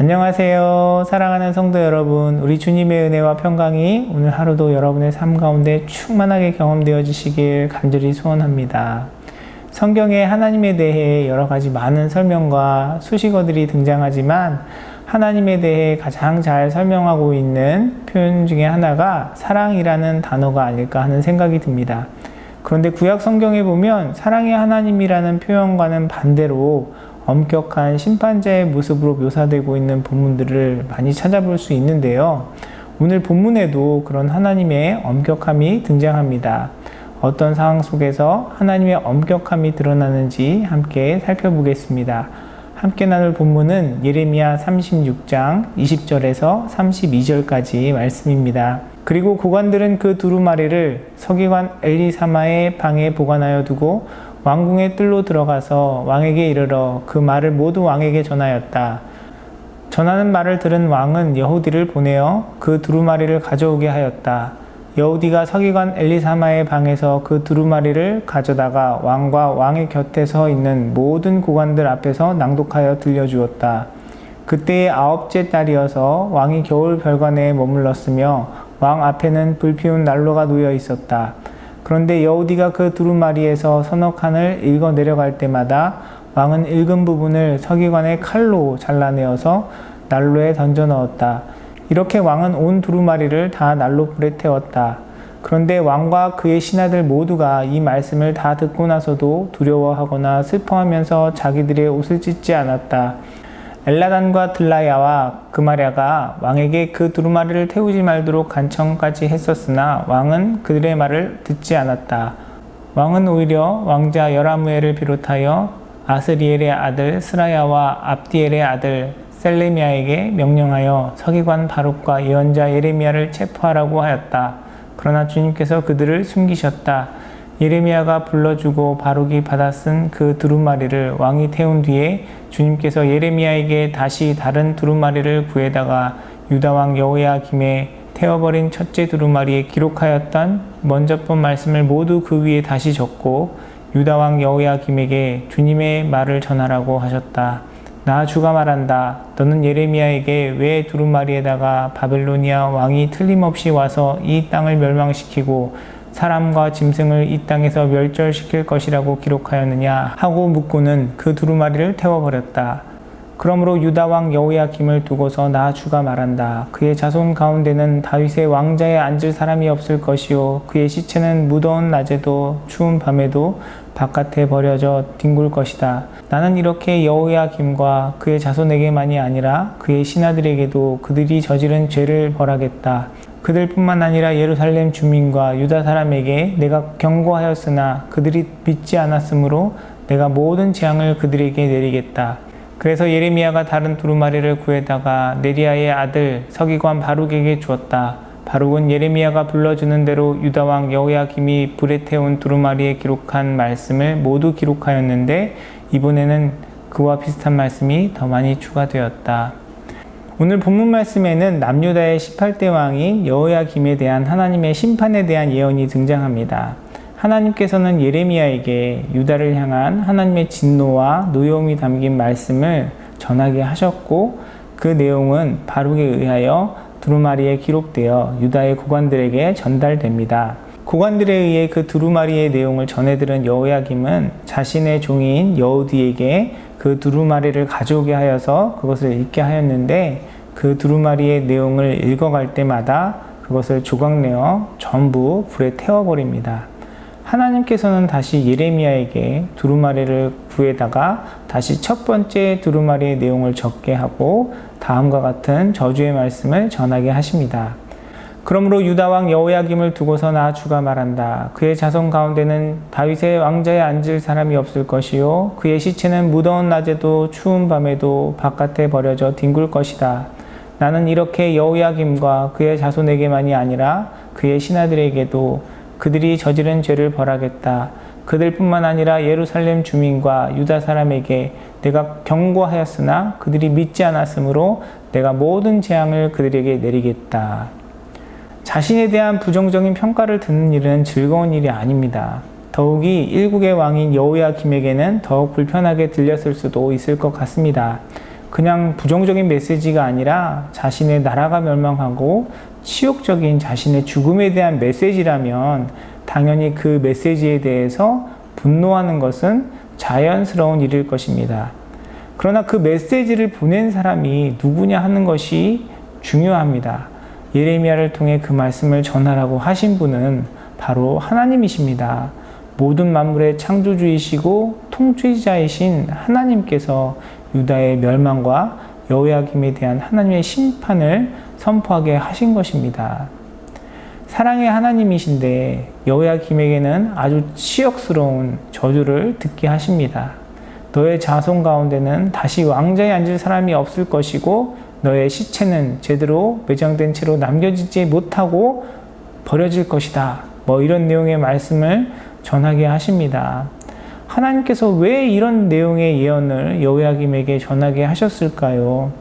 안녕하세요. 사랑하는 성도 여러분, 우리 주님의 은혜와 평강이 오늘 하루도 여러분의 삶 가운데 충만하게 경험되어 지시길 간절히 소원합니다. 성경에 하나님에 대해 여러 가지 많은 설명과 수식어들이 등장하지만 하나님에 대해 가장 잘 설명하고 있는 표현 중에 하나가 사랑이라는 단어가 아닐까 하는 생각이 듭니다. 그런데 구약 성경에 보면 사랑의 하나님이라는 표현과는 반대로 엄격한 심판자의 모습으로 묘사되고 있는 본문들을 많이 찾아볼 수 있는데요. 오늘 본문에도 그런 하나님의 엄격함이 등장합니다. 어떤 상황 속에서 하나님의 엄격함이 드러나는지 함께 살펴보겠습니다. 함께 나눌 본문은 예레미야 36장 20절에서 32절까지 말씀입니다. 그리고 고관들은 그 두루마리를 서기관 엘리사마의 방에 보관하여 두고 왕궁의 뜰로 들어가서 왕에게 이르러 그 말을 모두 왕에게 전하였다. 전하는 말을 들은 왕은 여후디를 보내어 그 두루마리를 가져오게 하였다. 여후디가 서기관 엘리사마의 방에서 그 두루마리를 가져다가 왕과 왕의 곁에 서 있는 모든 고관들 앞에서 낭독하여 들려주었다. 그때의 9째 딸이어서 왕이 겨울 별관에 머물렀으며 왕 앞에는 불피운 난로가 놓여 있었다. 그런데 여후디가 그 두루마리에서 서너 칸을 읽어 내려갈 때마다 왕은 읽은 부분을 서기관의 칼로 잘라내어서 난로에 던져 넣었다. 이렇게 왕은 온 두루마리를 다 난로 불에 태웠다. 그런데 왕과 그의 신하들 모두가 이 말씀을 다 듣고 나서도 두려워하거나 슬퍼하면서 자기들의 옷을 찢지 않았다. 엘라단과 들라야와 그마랴가 왕에게 그 두루마리를 태우지 말도록 간청까지 했었으나 왕은 그들의 말을 듣지 않았다. 왕은 오히려 왕자 여라무엘을 비롯하여 아스리엘의 아들 스라야와 압디엘의 아들 셀레미야에게 명령하여 서기관 바룩과 예언자 예레미야를 체포하라고 하였다. 그러나 주님께서 그들을 숨기셨다. 예레미야가 불러주고 바룩이 받아 쓴 그 두루마리를 왕이 태운 뒤에 주님께서 예레미야에게 다시 다른 두루마리를 구해다가 유다왕 여호야김의 태워버린 첫째 두루마리에 기록하였던 먼저 본 말씀을 모두 그 위에 다시 적고 유다왕 여호야김에게 주님의 말을 전하라고 하셨다. 나 주가 말한다. 너는 예레미야에게 왜 두루마리에다가 바벨로니아 왕이 틀림없이 와서 이 땅을 멸망시키고 사람과 짐승을 이 땅에서 멸절시킬 것이라고 기록하였느냐 하고 묻고는 그 두루마리를 태워버렸다. 그러므로 유다왕 여호야김을 두고서 나 주가 말한다. 그의 자손 가운데는 다윗의 왕자에 앉을 사람이 없을 것이요 그의 시체는 무더운 낮에도 추운 밤에도 바깥에 버려져 뒹굴 것이다. 나는 이렇게 여호야김과 그의 자손에게만이 아니라 그의 신하들에게도 그들이 저지른 죄를 벌하겠다. 그들뿐만 아니라 예루살렘 주민과 유다 사람에게 내가 경고하였으나 그들이 믿지 않았으므로 내가 모든 재앙을 그들에게 내리겠다. 그래서 예레미야가 다른 두루마리를 구해다가 네리야의 아들 서기관 바룩에게 주었다. 바룩은 예레미야가 불러주는 대로 유다왕 여호야김이 불에 태운 두루마리에 기록한 말씀을 모두 기록하였는데 이번에는 그와 비슷한 말씀이 더 많이 추가되었다. 오늘 본문 말씀에는 남유다의 18대 왕인 여호야김에 대한 하나님의 심판에 대한 예언이 등장합니다. 하나님께서는 예레미야에게 유다를 향한 하나님의 진노와 노여움이 담긴 말씀을 전하게 하셨고 그 내용은 바룩에 의하여 두루마리에 기록되어 유다의 고관들에게 전달됩니다. 고관들에 의해 그 두루마리의 내용을 전해들은 여호야김은 자신의 종인 여후디에게 그 두루마리를 가져오게 하여서 그것을 읽게 하였는데 그 두루마리의 내용을 읽어갈 때마다 그것을 조각내어 전부 불에 태워버립니다. 하나님께서는 다시 예레미야에게 두루마리를 구해다가 다시 첫 번째 두루마리의 내용을 적게 하고 다음과 같은 저주의 말씀을 전하게 하십니다. 그러므로 유다왕 여호야김을 두고서 나 주가 말한다. 그의 자손 가운데는 다윗의 왕자에 앉을 사람이 없을 것이요 그의 시체는 무더운 낮에도 추운 밤에도 바깥에 버려져 뒹굴 것이다. 나는 이렇게 여호야김과 그의 자손에게만이 아니라 그의 신하들에게도 그들이 저지른 죄를 벌하겠다. 그들뿐만 아니라 예루살렘 주민과 유다 사람에게 내가 경고하였으나 그들이 믿지 않았으므로 내가 모든 재앙을 그들에게 내리겠다. 자신에 대한 부정적인 평가를 듣는 일은 즐거운 일이 아닙니다. 더욱이 일국의 왕인 여호야김에게는 더욱 불편하게 들렸을 수도 있을 것 같습니다. 그냥 부정적인 메시지가 아니라 자신의 나라가 멸망하고 치욕적인 자신의 죽음에 대한 메시지라면 당연히 그 메시지에 대해서 분노하는 것은 자연스러운 일일 것입니다. 그러나 그 메시지를 보낸 사람이 누구냐 하는 것이 중요합니다. 예레미야를 통해 그 말씀을 전하라고 하신 분은 바로 하나님이십니다. 모든 만물의 창조주이시고 통치자이신 하나님께서 유다의 멸망과 여호야김에 대한 하나님의 심판을 선포하게 하신 것입니다. 사랑의 하나님이신데 여호야김에게는 아주 치욕스러운 저주를 듣게 하십니다. 너의 자손 가운데는 다시 왕좌에 앉을 사람이 없을 것이고 너의 시체는 제대로 매장된 채로 남겨지지 못하고 버려질 것이다. 이런 내용의 말씀을 전하게 하십니다. 하나님께서 왜 이런 내용의 예언을 여호야김에게 전하게 하셨을까요?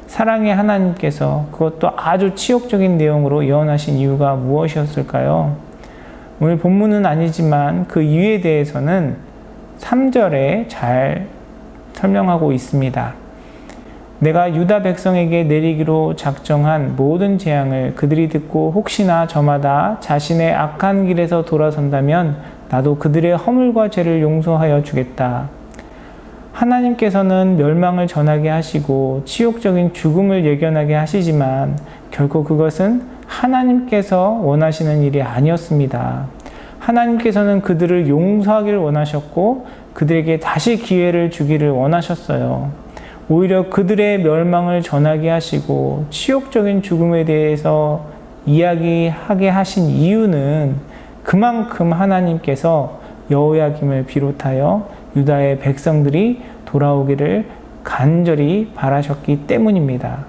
사랑의 하나님께서 그것도 아주 치욕적인 내용으로 예언하신 이유가 무엇이었을까요? 오늘 본문은 아니지만 그 이유에 대해서는 3절에 잘 설명하고 있습니다. 내가 유다 백성에게 내리기로 작정한 모든 재앙을 그들이 듣고 혹시나 저마다 자신의 악한 길에서 돌아선다면 나도 그들의 허물과 죄를 용서하여 주겠다. 하나님께서는 멸망을 전하게 하시고 치욕적인 죽음을 예견하게 하시지만 결코 그것은 하나님께서 원하시는 일이 아니었습니다. 하나님께서는 그들을 용서하기를 원하셨고 그들에게 다시 기회를 주기를 원하셨어요. 오히려 그들의 멸망을 전하게 하시고 치욕적인 죽음에 대해서 이야기하게 하신 이유는 그만큼 하나님께서 여호야김을 비롯하여 유다의 백성들이 돌아오기를 간절히 바라셨기 때문입니다.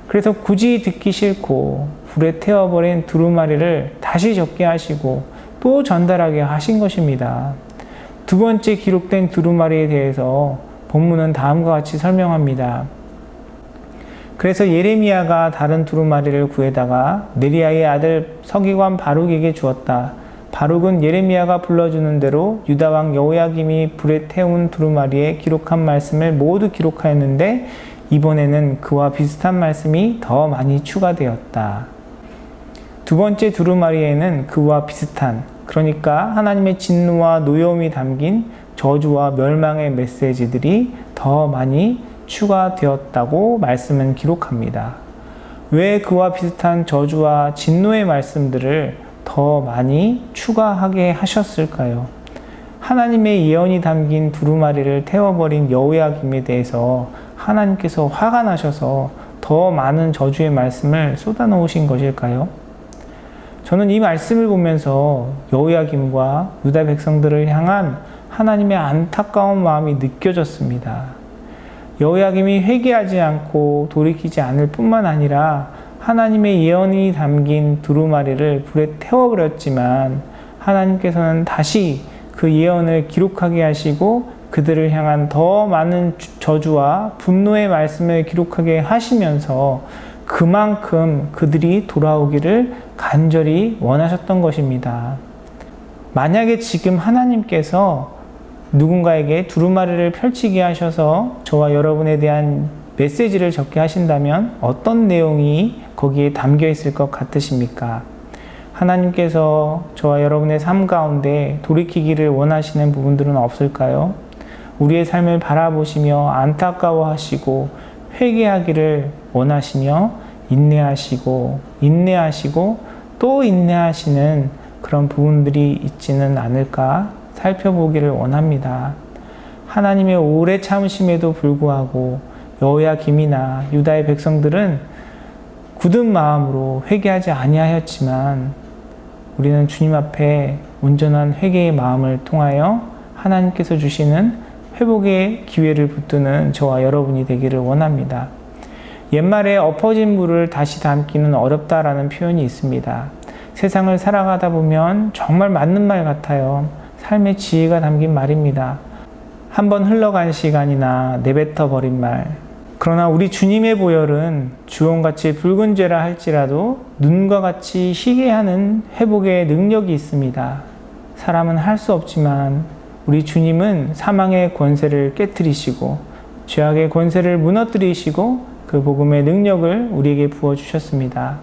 그래서 굳이 듣기 싫고 불에 태워버린 두루마리를 다시 적게 하시고 또 전달하게 하신 것입니다. 두 번째 기록된 두루마리에 대해서 본문은 다음과 같이 설명합니다. 그래서 예레미야가 다른 두루마리를 구해다가 네리야의 아들 서기관 바룩에게 주었다. 바룩은 예레미야가 불러주는 대로 유다 왕 여호야김이 불에 태운 두루마리에 기록한 말씀을 모두 기록하였는데 이번에는 그와 비슷한 말씀이 더 많이 추가되었다. 두 번째 두루마리에는 그와 비슷한, 그러니까 하나님의 진노와 노여움이 담긴 저주와 멸망의 메시지들이 더 많이 추가되었다고 말씀은 기록합니다. 왜 그와 비슷한 저주와 진노의 말씀들을 더 많이 추가하게 하셨을까요? 하나님의 예언이 담긴 두루마리를 태워버린 여호야김에 대해서 하나님께서 화가 나셔서 더 많은 저주의 말씀을 쏟아놓으신 것일까요? 저는 이 말씀을 보면서 여호야김과 유다 백성들을 향한 하나님의 안타까운 마음이 느껴졌습니다. 여호야김이 회개하지 않고 돌이키지 않을 뿐만 아니라 하나님의 예언이 담긴 두루마리를 불에 태워버렸지만 하나님께서는 다시 그 예언을 기록하게 하시고 그들을 향한 더 많은 저주와 분노의 말씀을 기록하게 하시면서 그만큼 그들이 돌아오기를 간절히 원하셨던 것입니다. 만약에 지금 하나님께서 누군가에게 두루마리를 펼치게 하셔서 저와 여러분에 대한 메시지를 적게 하신다면 어떤 내용이 거기에 담겨 있을 것 같으십니까? 하나님께서 저와 여러분의 삶 가운데 돌이키기를 원하시는 부분들은 없을까요? 우리의 삶을 바라보시며 안타까워하시고 회개하기를 원하시며 인내하시고 또 인내하시는 그런 부분들이 있지는 않을까 살펴보기를 원합니다. 하나님의 오래 참으심에도 불구하고 여호야김이나 유다의 백성들은 굳은 마음으로 회개하지 아니하였지만 우리는 주님 앞에 온전한 회개의 마음을 통하여 하나님께서 주시는 회복의 기회를 붙드는 저와 여러분이 되기를 원합니다. 옛말에 엎어진 물을 다시 담기는 어렵다라는 표현이 있습니다. 세상을 살아가다 보면 정말 맞는 말 같아요. 삶의 지혜가 담긴 말입니다. 한번 흘러간 시간이나 내뱉어 버린 말. 그러나 우리 주님의 보혈은 주홍같이 붉은 죄라 할지라도 눈과 같이 희게 하는 회복의 능력이 있습니다. 사람은 할 수 없지만 우리 주님은 사망의 권세를 깨뜨리시고 죄악의 권세를 무너뜨리시고 그 복음의 능력을 우리에게 부어주셨습니다.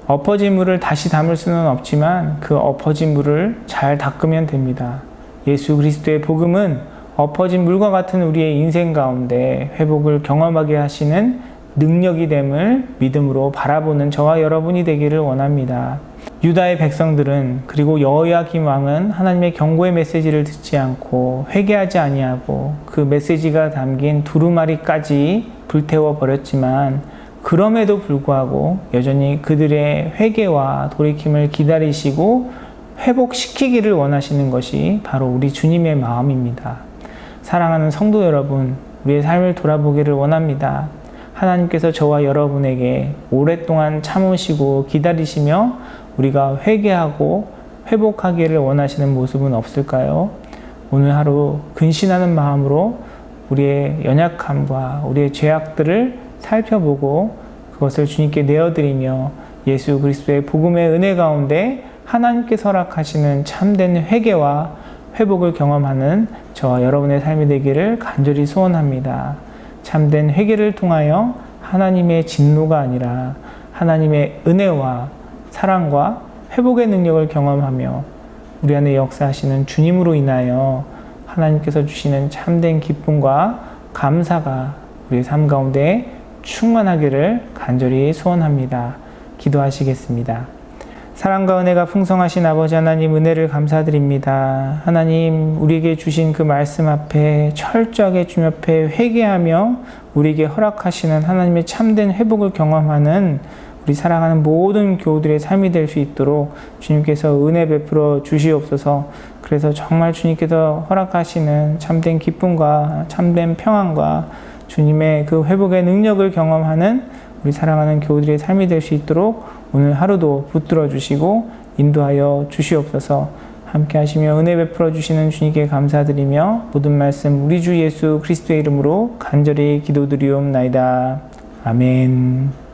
엎어진 물을 다시 담을 수는 없지만 그 엎어진 물을 잘 닦으면 됩니다. 예수 그리스도의 복음은 엎어진 물과 같은 우리의 인생 가운데 회복을 경험하게 하시는 능력이 됨을 믿음으로 바라보는 저와 여러분이 되기를 원합니다. 유다의 백성들은 그리고 여호야김 왕은 하나님의 경고의 메시지를 듣지 않고 회개하지 아니하고 그 메시지가 담긴 두루마리까지 불태워 버렸지만 그럼에도 불구하고 여전히 그들의 회개와 돌이킴을 기다리시고 회복시키기를 원하시는 것이 바로 우리 주님의 마음입니다. 사랑하는 성도 여러분, 우리의 삶을 돌아보기를 원합니다. 하나님께서 저와 여러분에게 오랫동안 참으시고 기다리시며 우리가 회개하고 회복하기를 원하시는 모습은 없을까요? 오늘 하루 근신하는 마음으로 우리의 연약함과 우리의 죄악들을 살펴보고 그것을 주님께 내어드리며 예수 그리스도의 복음의 은혜 가운데 하나님께서 허락하시는 참된 회개와 회복을 경험하는 저와 여러분의 삶이 되기를 간절히 소원합니다. 참된 회개를 통하여 하나님의 진노가 아니라 하나님의 은혜와 사랑과 회복의 능력을 경험하며 우리 안에 역사하시는 주님으로 인하여 하나님께서 주시는 참된 기쁨과 감사가 우리의 삶 가운데 충만하기를 간절히 소원합니다. 기도하시겠습니다. 사랑과 은혜가 풍성하신 아버지 하나님, 은혜를 감사드립니다. 하나님, 우리에게 주신 그 말씀 앞에 철저하게 주님 앞에 회개하며 우리에게 허락하시는 하나님의 참된 회복을 경험하는 우리 사랑하는 모든 교우들의 삶이 될 수 있도록 주님께서 은혜 베풀어 주시옵소서. 그래서 정말 주님께서 허락하시는 참된 기쁨과 참된 평안과 주님의 그 회복의 능력을 경험하는 우리 사랑하는 교우들의 삶이 될 수 있도록 오늘 하루도 붙들어 주시고 인도하여 주시옵소서. 함께 하시며 은혜 베풀어 주시는 주님께 감사드리며 모든 말씀 우리 주 예수 그리스도의 이름으로 간절히 기도드리옵나이다. 아멘.